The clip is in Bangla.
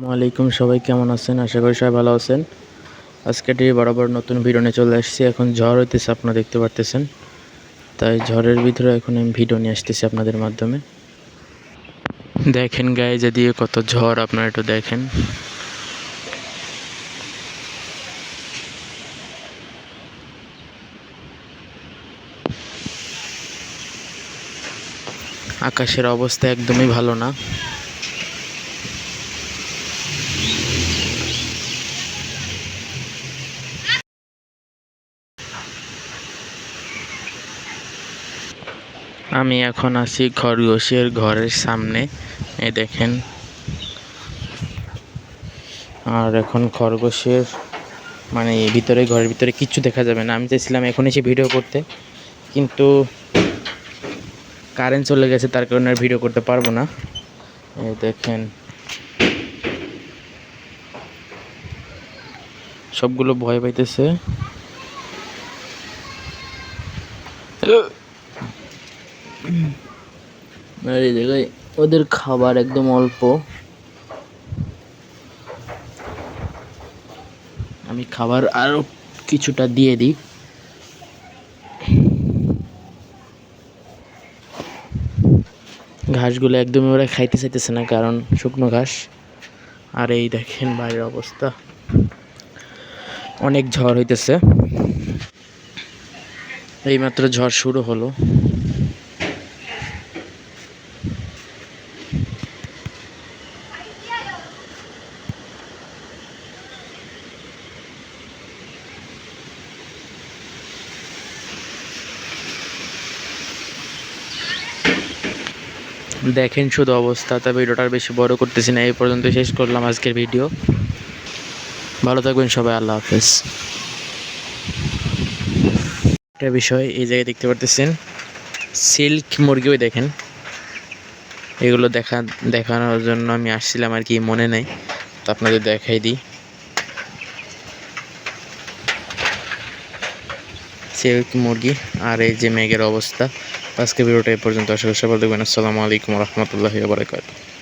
ওয়ালাইকুম সবাই কেমন আছেন? আশা করি সবাই ভালো আছেন। আজকে বরাবর নতুন ভিডিও নিয়ে চলে আসছি। এখন ঝড় হইতেছে, আপনারা দেখতে পারতেছেন। তাই ঝড়ের ভিতরে এখন আমি ভিডিও নিয়ে আসতেছি আপনাদের মাধ্যমে। দেখেন গায়ে যে দিয়ে কত ঝড়, আপনারা একটু দেখেন। আকাশের অবস্থা একদমই ভালো না। আমি এখন আছি খরগোশের ঘরের সামনে, এই দেখেন। আর এখন খরগোশের ভিতরে, ঘরের ভিতরে কিচ্ছু দেখা যাবে না। আমি চাইছিলাম এখন এসে ভিডিও করতে, কিন্তু কারেন্ট চলে গেছে, তার কারণে আর ভিডিও করতে পারবো না। এই দেখেন সবগুলো ভয় পাইতেছে। আর এই জায়গায় ওদের খাবার একদম অল্প। আমি খাবার আরো কিছুটা দিয়ে দিই। ঘাসগুলো একদমই ওরা খাইতে চাইতেছে না, কারণ শুকনো ঘাস। আর এই দেখেন বাইরের অবস্থা, অনেক ঝড় হইতেছে। এইমাত্র ঝড় শুরু হলো। দেখেন শুধু অবস্থা। তবে ভিডিওটা আর বেশি বড় করতেছি না, এই পর্যন্ত শেষ করলাম আজকের ভিডিও। ভালো থাকবেন সবাই, আল্লাহ হাফেজ। একটা বিষয়, এই জায়গায় দেখতে পারতেছেন সিল্ক মুরগিও দেখেন। এগুলো দেখানোর জন্য আমি আসছিলাম আর কি, মনে নেই, তো আপনাদের দেখাই দিই। সিল্ক মুরগি। আর এই যে মেঘের অবস্থা। আজকে ভিডিওটা এই পর্যন্ত। আশা করি সবাই দেখবেন। আসসালামু আলাইকুম রহমতুল্লাহি ওয়া বারাকাতুহু।